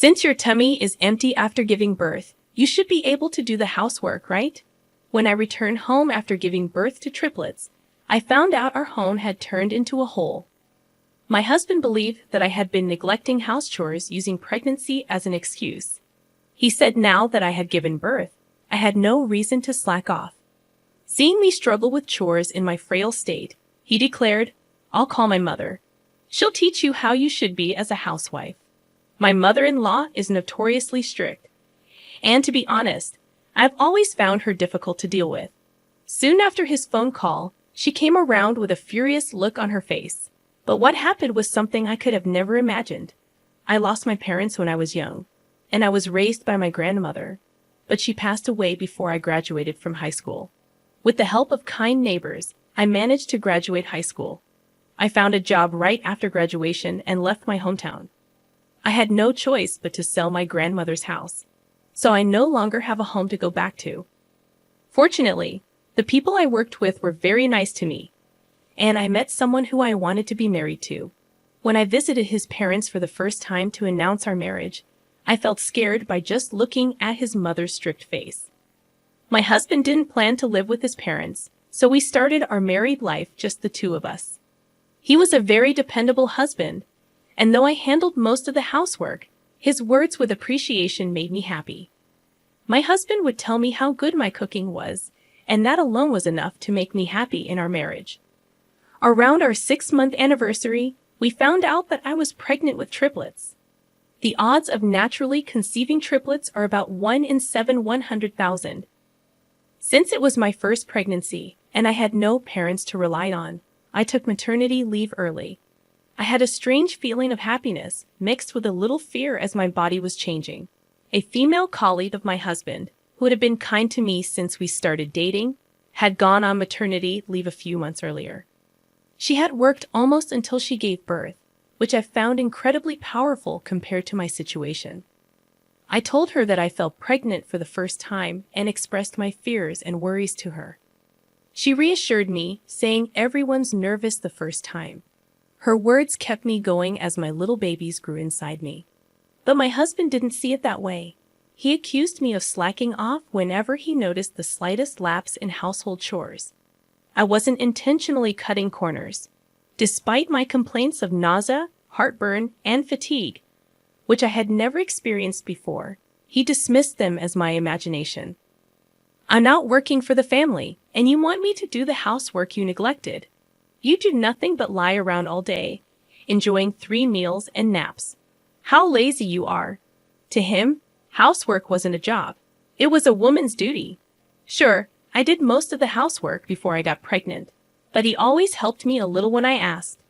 Since your tummy is empty after giving birth, you should be able to do the housework, right? When I returned home after giving birth to triplets, I found out our home had turned into a hole. My husband believed that I had been neglecting house chores using pregnancy as an excuse. He said now that I had given birth, I had no reason to slack off. Seeing me struggle with chores in my frail state, he declared, "I'll call my mother. She'll teach you how you should be as a housewife." My mother-in-law is notoriously strict, and to be honest, I've always found her difficult to deal with. Soon after his phone call, she came around with a furious look on her face. But what happened was something I could have never imagined. I lost my parents when I was young, and I was raised by my grandmother, but she passed away before I graduated from high school. With the help of kind neighbors, I managed to graduate high school. I found a job right after graduation and left my hometown. I had no choice but to sell my grandmother's house, so I no longer have a home to go back to. Fortunately, the people I worked with were very nice to me, and I met someone who I wanted to be married to. When I visited his parents for the first time to announce our marriage, I felt scared by just looking at his mother's strict face. My husband didn't plan to live with his parents, so we started our married life just the two of us. He was a very dependable husband, and though I handled most of the housework, his words with appreciation made me happy. My husband would tell me how good my cooking was, and that alone was enough to make me happy in our marriage. Around our 6-month anniversary, we found out that I was pregnant with triplets. The odds of naturally conceiving triplets are about 1 in 700,000. Since it was my first pregnancy, and I had no parents to rely on, I took maternity leave early. I had a strange feeling of happiness, mixed with a little fear as my body was changing. A female colleague of my husband, who had been kind to me since we started dating, had gone on maternity leave a few months earlier. She had worked almost until she gave birth, which I found incredibly powerful compared to my situation. I told her that I felt pregnant for the first time and expressed my fears and worries to her. She reassured me, saying everyone's nervous the first time. Her words kept me going as my little babies grew inside me. But my husband didn't see it that way. He accused me of slacking off whenever he noticed the slightest lapse in household chores. I wasn't intentionally cutting corners. Despite my complaints of nausea, heartburn, and fatigue, which I had never experienced before, he dismissed them as my imagination. "I'm not working for the family, and you want me to do the housework you neglected. You do nothing but lie around all day, enjoying 3 meals and naps. How lazy you are." To him, housework wasn't a job. It was a woman's duty. Sure, I did most of the housework before I got pregnant, but he always helped me a little when I asked.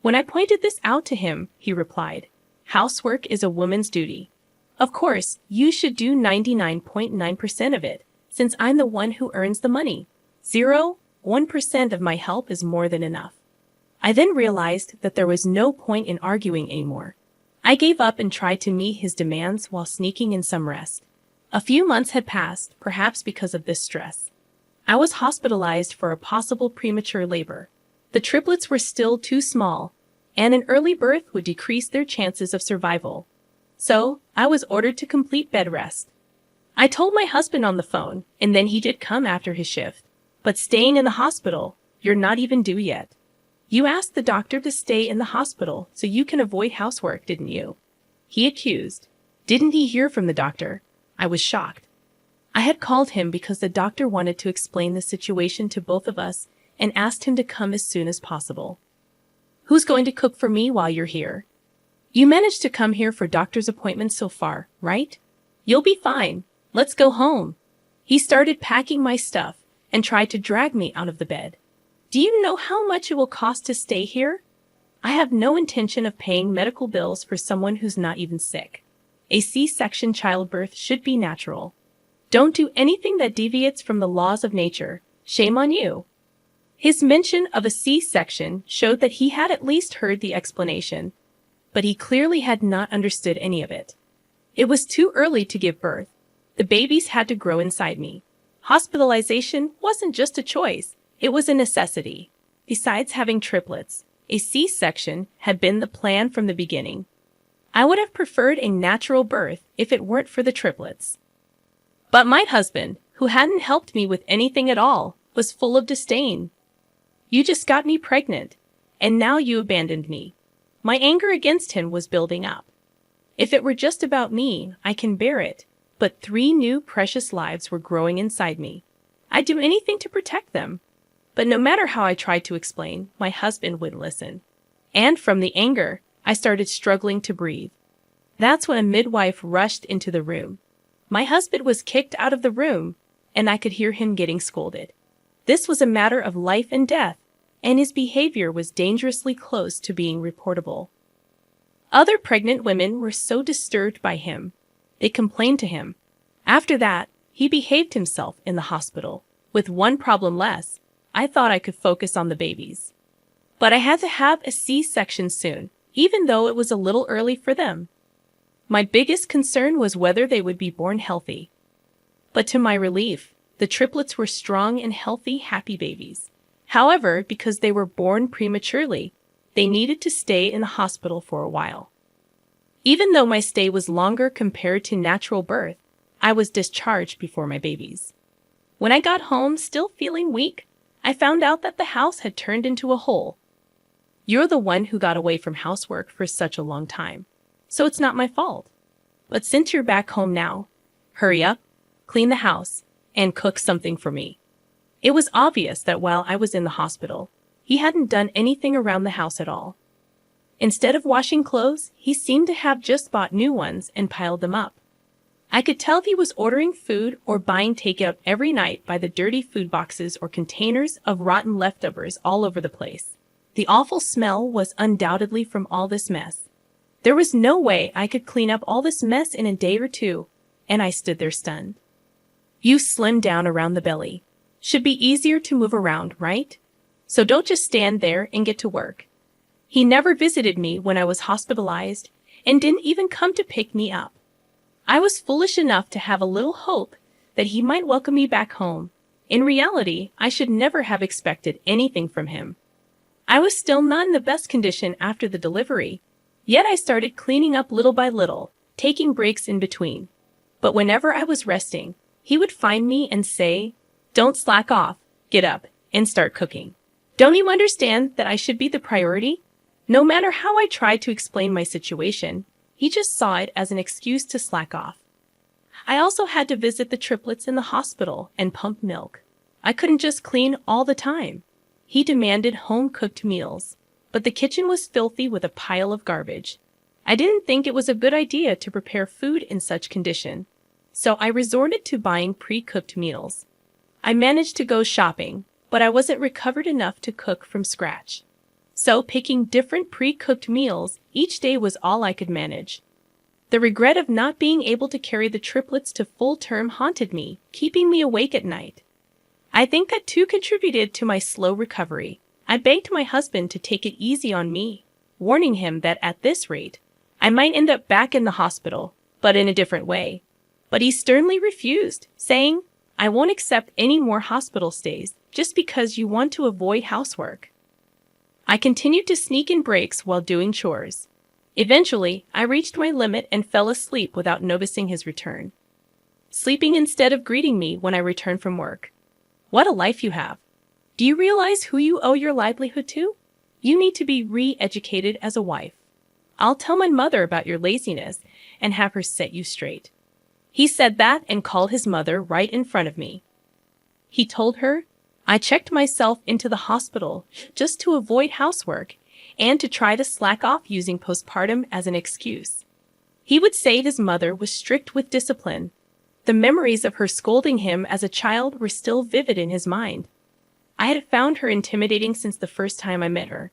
When I pointed this out to him, he replied, "Housework is a woman's duty. Of course, you should do 99.9% of it, since I'm the one who earns the money. 0.1% of my help is more than enough." I then realized that there was no point in arguing anymore. I gave up and tried to meet his demands while sneaking in some rest. A few months had passed, perhaps because of this stress. I was hospitalized for a possible premature labor. The triplets were still too small, and an early birth would decrease their chances of survival. So, I was ordered to complete bed rest. I told my husband on the phone, and then he did come after his shift. "But staying in the hospital, you're not even due yet. You asked the doctor to stay in the hospital so you can avoid housework, didn't you?" He accused. Didn't he hear from the doctor? I was shocked. I had called him because the doctor wanted to explain the situation to both of us and asked him to come as soon as possible. "Who's going to cook for me while you're here? You managed to come here for doctor's appointments so far, right? You'll be fine. Let's go home." He started packing my stuff and tried to drag me out of the bed. "Do you know how much it will cost to stay here? I have no intention of paying medical bills for someone who's not even sick. A C-section childbirth should be natural. Don't do anything that deviates from the laws of nature. Shame on you." His mention of a C-section showed that he had at least heard the explanation, but he clearly had not understood any of it. It was too early to give birth. The babies had to grow inside me. Hospitalization wasn't just a choice, it was a necessity. Besides having triplets, a C-section had been the plan from the beginning. I would have preferred a natural birth if it weren't for the triplets. But my husband, who hadn't helped me with anything at all, was full of disdain. You just got me pregnant, and now you abandoned me. My anger against him was building up. If it were just about me, I can bear it, but 3 new precious lives were growing inside me. I'd do anything to protect them. But no matter how I tried to explain, my husband wouldn't listen. And from the anger, I started struggling to breathe. That's when a midwife rushed into the room. My husband was kicked out of the room, and I could hear him getting scolded. This was a matter of life and death, and his behavior was dangerously close to being reportable. Other pregnant women were so disturbed by him. They complained to him. After that, he behaved himself in the hospital. With one problem less, I thought I could focus on the babies. But I had to have a C-section soon, even though it was a little early for them. My biggest concern was whether they would be born healthy. But to my relief, the triplets were strong and healthy, happy babies. However, because they were born prematurely, they needed to stay in the hospital for a while. Even though my stay was longer compared to natural birth, I was discharged before my babies. When I got home, still feeling weak, I found out that the house had turned into a hole. You're the one who got away from housework for such a long time, so it's not my fault. But since you're back home now, hurry up, clean the house, and cook something for me. It was obvious that while I was in the hospital, he hadn't done anything around the house at all. Instead of washing clothes, he seemed to have just bought new ones and piled them up. I could tell if he was ordering food or buying takeout every night by the dirty food boxes or containers of rotten leftovers all over the place. The awful smell was undoubtedly from all this mess. There was no way I could clean up all this mess in a day or two, and I stood there stunned. You slimmed down around the belly. Should be easier to move around, right? So don't just stand there and get to work. He never visited me when I was hospitalized and didn't even come to pick me up. I was foolish enough to have a little hope that he might welcome me back home. In reality, I should never have expected anything from him. I was still not in the best condition after the delivery, yet I started cleaning up little by little, taking breaks in between. But whenever I was resting, he would find me and say, "Don't slack off, get up, and start cooking. Don't you understand that I should be the priority?" No matter how I tried to explain my situation, he just saw it as an excuse to slack off. I also had to visit the triplets in the hospital and pump milk. I couldn't just clean all the time. He demanded home-cooked meals, but the kitchen was filthy with a pile of garbage. I didn't think it was a good idea to prepare food in such condition, so I resorted to buying pre-cooked meals. I managed to go shopping, but I wasn't recovered enough to cook from scratch. So picking different pre-cooked meals each day was all I could manage. The regret of not being able to carry the triplets to full term haunted me, keeping me awake at night. I think that too contributed to my slow recovery. I begged my husband to take it easy on me, warning him that at this rate, I might end up back in the hospital, but in a different way. But he sternly refused, saying, "I won't accept any more hospital stays just because you want to avoid housework." I continued to sneak in breaks while doing chores. Eventually, I reached my limit and fell asleep without noticing his return. Sleeping instead of greeting me when I returned from work. What a life you have. Do you realize who you owe your livelihood to? You need to be re-educated as a wife. I'll tell my mother about your laziness and have her set you straight. He said that and called his mother right in front of me. He told her, I checked myself into the hospital just to avoid housework and to try to slack off using postpartum as an excuse. He would say his mother was strict with discipline. The memories of her scolding him as a child were still vivid in his mind. I had found her intimidating since the first time I met her.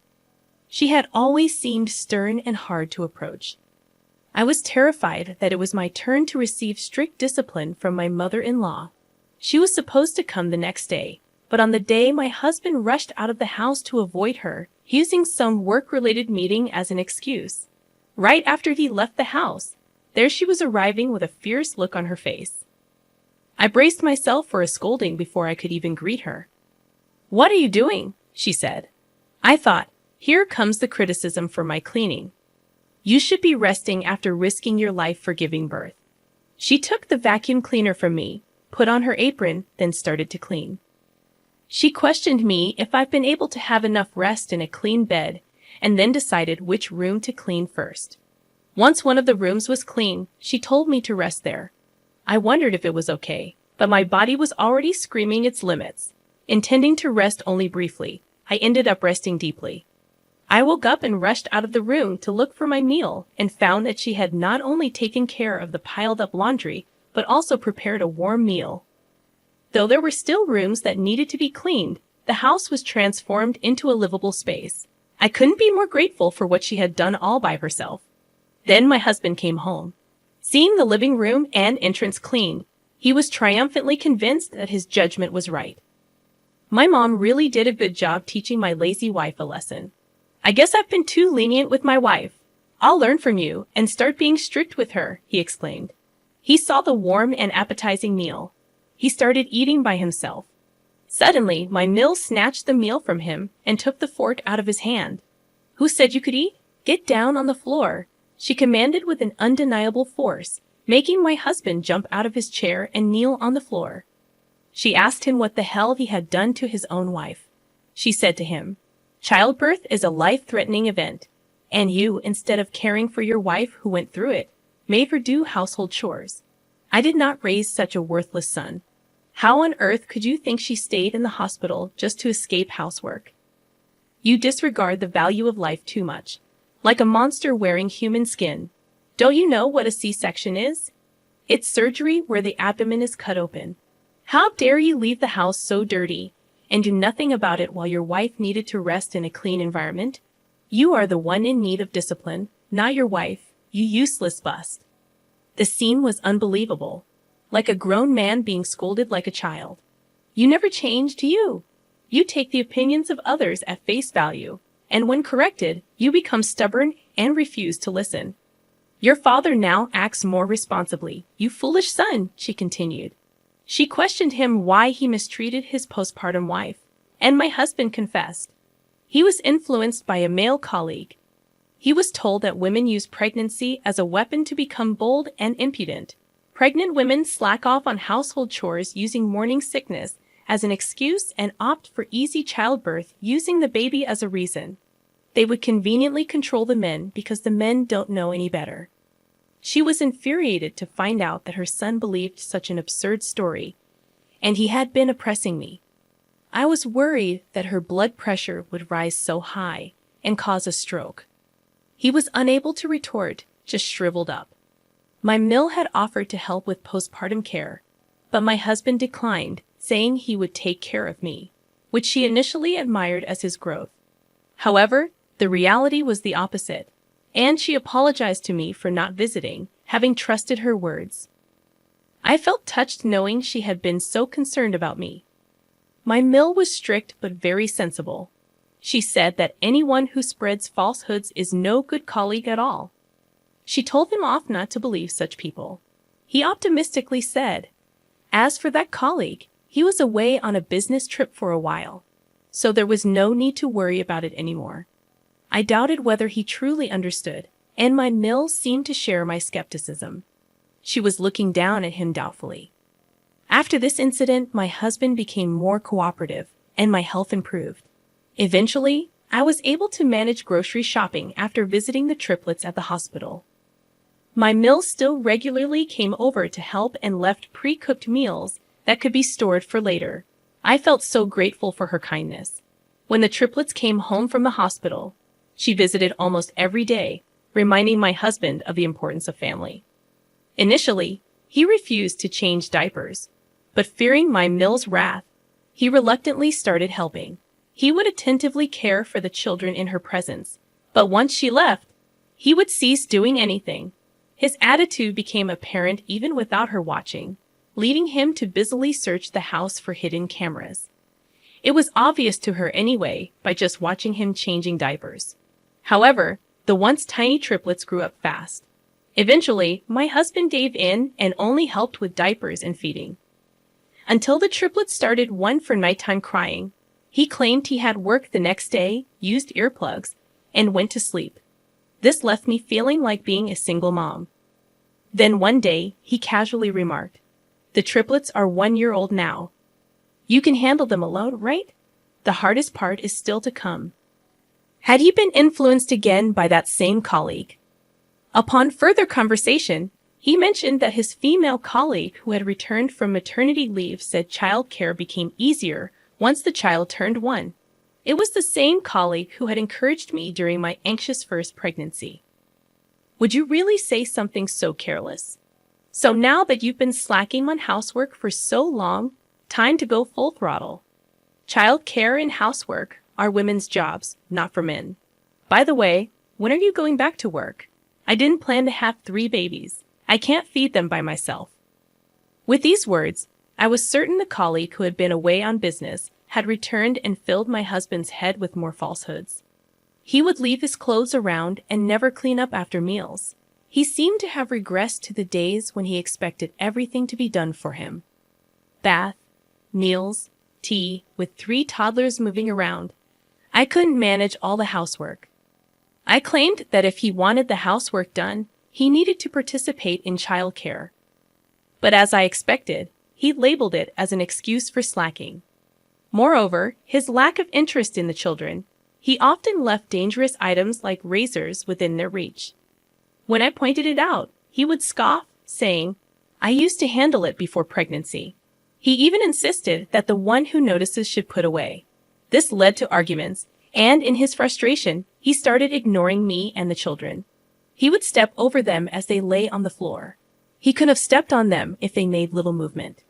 She had always seemed stern and hard to approach. I was terrified that it was my turn to receive strict discipline from my mother-in-law. She was supposed to come the next day, but on the day my husband rushed out of the house to avoid her, using some work-related meeting as an excuse. Right after he left the house, there she was arriving with a fierce look on her face. I braced myself for a scolding before I could even greet her. "What are you doing?" she said. I thought, here comes the criticism for my cleaning. You should be resting after risking your life for giving birth. She took the vacuum cleaner from me, put on her apron, then started to clean. She questioned me if I've been able to have enough rest in a clean bed, and then decided which room to clean first. Once one of the rooms was clean, she told me to rest there. I wondered if it was okay, but my body was already screaming its limits. Intending to rest only briefly, I ended up resting deeply. I woke up and rushed out of the room to look for my meal and found that she had not only taken care of the piled-up laundry, but also prepared a warm meal. Though there were still rooms that needed to be cleaned, the house was transformed into a livable space. I couldn't be more grateful for what she had done all by herself. Then my husband came home. Seeing the living room and entrance clean, he was triumphantly convinced that his judgment was right. My mom really did a good job teaching my lazy wife a lesson. I guess I've been too lenient with my wife. I'll learn from you and start being strict with her, he exclaimed. He saw the warm and appetizing meal. He started eating by himself. Suddenly, my mill snatched the meal from him and took the fork out of his hand. Who said you could eat? Get down on the floor, she commanded with an undeniable force, making my husband jump out of his chair and kneel on the floor. She asked him what the hell he had done to his own wife. She said to him, "Childbirth is a life-threatening event, and you, instead of caring for your wife who went through it, made her do household chores. I did not raise such a worthless son. How on earth could you think she stayed in the hospital just to escape housework? You disregard the value of life too much, like a monster wearing human skin. Don't you know what a C-section is? It's surgery where the abdomen is cut open. How dare you leave the house so dirty and do nothing about it while your wife needed to rest in a clean environment? You are the one in need of discipline, not your wife, you useless bust." The scene was unbelievable, like a grown man being scolded like a child. You never change, do you? You take the opinions of others at face value, and when corrected, you become stubborn and refuse to listen. Your father now acts more responsibly, you foolish son, she continued. She questioned him why he mistreated his postpartum wife, and my husband confessed. He was influenced by a male colleague. He was told that women use pregnancy as a weapon to become bold and impudent. Pregnant women slack off on household chores using morning sickness as an excuse and opt for easy childbirth using the baby as a reason. They would conveniently control the men because the men don't know any better. She was infuriated to find out that her son believed such an absurd story, and he had been oppressing me. I was worried that her blood pressure would rise so high and cause a stroke. He was unable to retort, just shriveled up. My mill had offered to help with postpartum care, but my husband declined, saying he would take care of me, which she initially admired as his growth. However, the reality was the opposite, and she apologized to me for not visiting, having trusted her words. I felt touched knowing she had been so concerned about me. My mill was strict but very sensible. She said that anyone who spreads falsehoods is no good colleague at all. She told him off not to believe such people. He optimistically said, as for that colleague, he was away on a business trip for a while, so there was no need to worry about it anymore. I doubted whether he truly understood, and my mill seemed to share my skepticism. She was looking down at him doubtfully. After this incident, my husband became more cooperative, and my health improved. Eventually, I was able to manage grocery shopping after visiting the triplets at the hospital. My mill still regularly came over to help and left pre-cooked meals that could be stored for later. I felt so grateful for her kindness. When the triplets came home from the hospital, she visited almost every day, reminding my husband of the importance of family. Initially, he refused to change diapers, but fearing my mill's wrath, he reluctantly started helping. He would attentively care for the children in her presence, but once she left, he would cease doing anything. His attitude became apparent even without her watching, leading him to busily search the house for hidden cameras. It was obvious to her anyway by just watching him changing diapers. However, the once tiny triplets grew up fast. Eventually, my husband gave in and only helped with diapers and feeding. Until the triplets started one for nighttime crying, he claimed he had work the next day, used earplugs, and went to sleep. This left me feeling like being a single mom. Then one day, he casually remarked, "The triplets are 1 year old now. You can handle them alone, right? The hardest part is still to come." Had he been influenced again by that same colleague? Upon further conversation, he mentioned that his female colleague who had returned from maternity leave said childcare became easier once the child turned 1. It was the same colleague who had encouraged me during my anxious first pregnancy. Would you really say something so careless? So now that you've been slacking on housework for so long, time to go full throttle. Child care and housework are women's jobs, not for men. By the way, when are you going back to work? I didn't plan to have 3 babies. I can't feed them by myself. With these words, I was certain the colleague who had been away on business had returned and filled my husband's head with more falsehoods. He would leave his clothes around and never clean up after meals. He seemed to have regressed to the days when he expected everything to be done for him. Bath, meals, tea, with 3 toddlers moving around. I couldn't manage all the housework. I claimed that if he wanted the housework done, he needed to participate in childcare. But as I expected, he labeled it as an excuse for slacking. Moreover, his lack of interest in the children, he often left dangerous items like razors within their reach. When I pointed it out, he would scoff, saying, "I used to handle it before pregnancy." He even insisted that the one who notices should put away. This led to arguments, and in his frustration, he started ignoring me and the children. He would step over them as they lay on the floor. He could have stepped on them if they made little movement.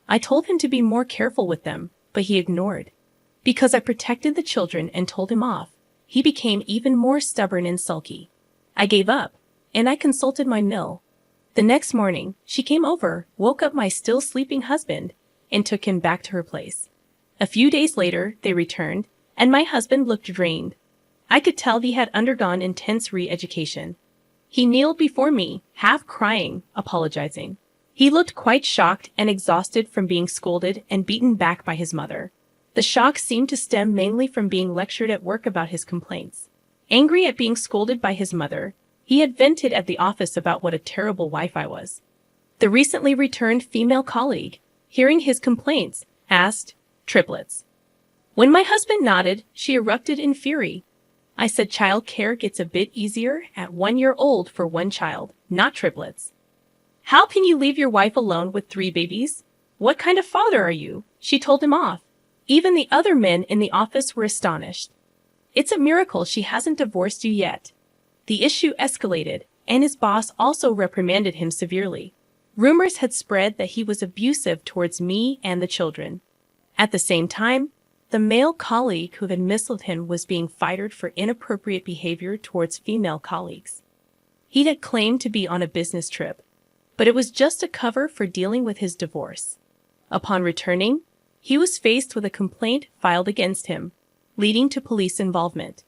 I told him to be more careful with them, but he ignored. Because I protected the children and told him off, he became even more stubborn and sulky. I gave up, and I consulted my mill. The next morning, she came over, woke up my still sleeping husband, and took him back to her place. A few days later, they returned, and my husband looked drained. I could tell he had undergone intense re-education. He kneeled before me, half crying, apologizing. He looked quite shocked and exhausted from being scolded and beaten back by his mother. The shock seemed to stem mainly from being lectured at work about his complaints. Angry at being scolded by his mother, he had vented at the office about what a terrible wife I was. The recently returned female colleague, hearing his complaints, asked, "Triplets?" When my husband nodded, she erupted in fury. I said child care gets a bit easier at 1 year old for 1 child, not triplets. How can you leave your wife alone with 3 babies? What kind of father are you? She told him off. Even the other men in the office were astonished. It's a miracle she hasn't divorced you yet. The issue escalated, and his boss also reprimanded him severely. Rumors had spread that he was abusive towards me and the children. At the same time, the male colleague who had misled him was being fired for inappropriate behavior towards female colleagues. He had claimed to be on a business trip, but it was just a cover for dealing with his divorce. Upon returning, he was faced with a complaint filed against him, leading to police involvement.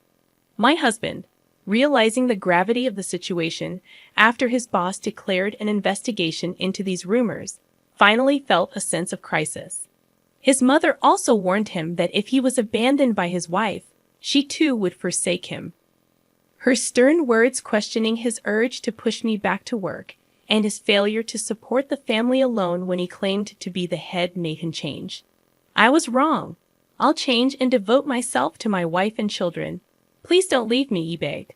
My husband, realizing the gravity of the situation after his boss declared an investigation into these rumors, finally felt a sense of crisis. His mother also warned him that if he was abandoned by his wife, she too would forsake him. Her stern words questioning his urge to push me back to work and his failure to support the family alone when he claimed to be the head made him change. I was wrong. I'll change and devote myself to my wife and children. Please don't leave me, he begged.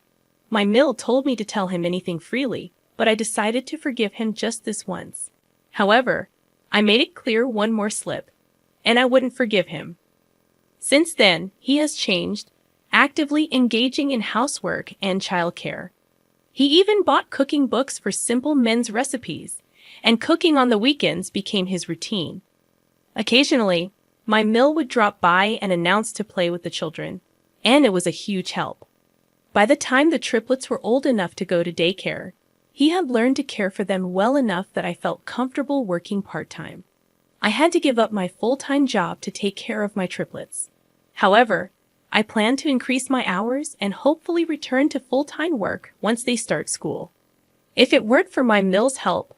My mill told me to tell him anything freely, but I decided to forgive him just this once. However, I made it clear one more slip, and I wouldn't forgive him. Since then, he has changed, actively engaging in housework and childcare. He even bought cooking books for simple men's recipes, and cooking on the weekends became his routine. Occasionally, my mill would drop by and announce to play with the children, and it was a huge help. By the time the triplets were old enough to go to daycare, he had learned to care for them well enough that I felt comfortable working part-time. I had to give up my full-time job to take care of my triplets. However, I plan to increase my hours and hopefully return to full-time work once they start school. If it weren't for my mill's help,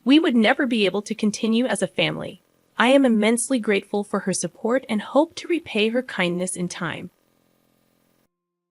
we would never be able to continue as a family. I am immensely grateful for her support and hope to repay her kindness in time.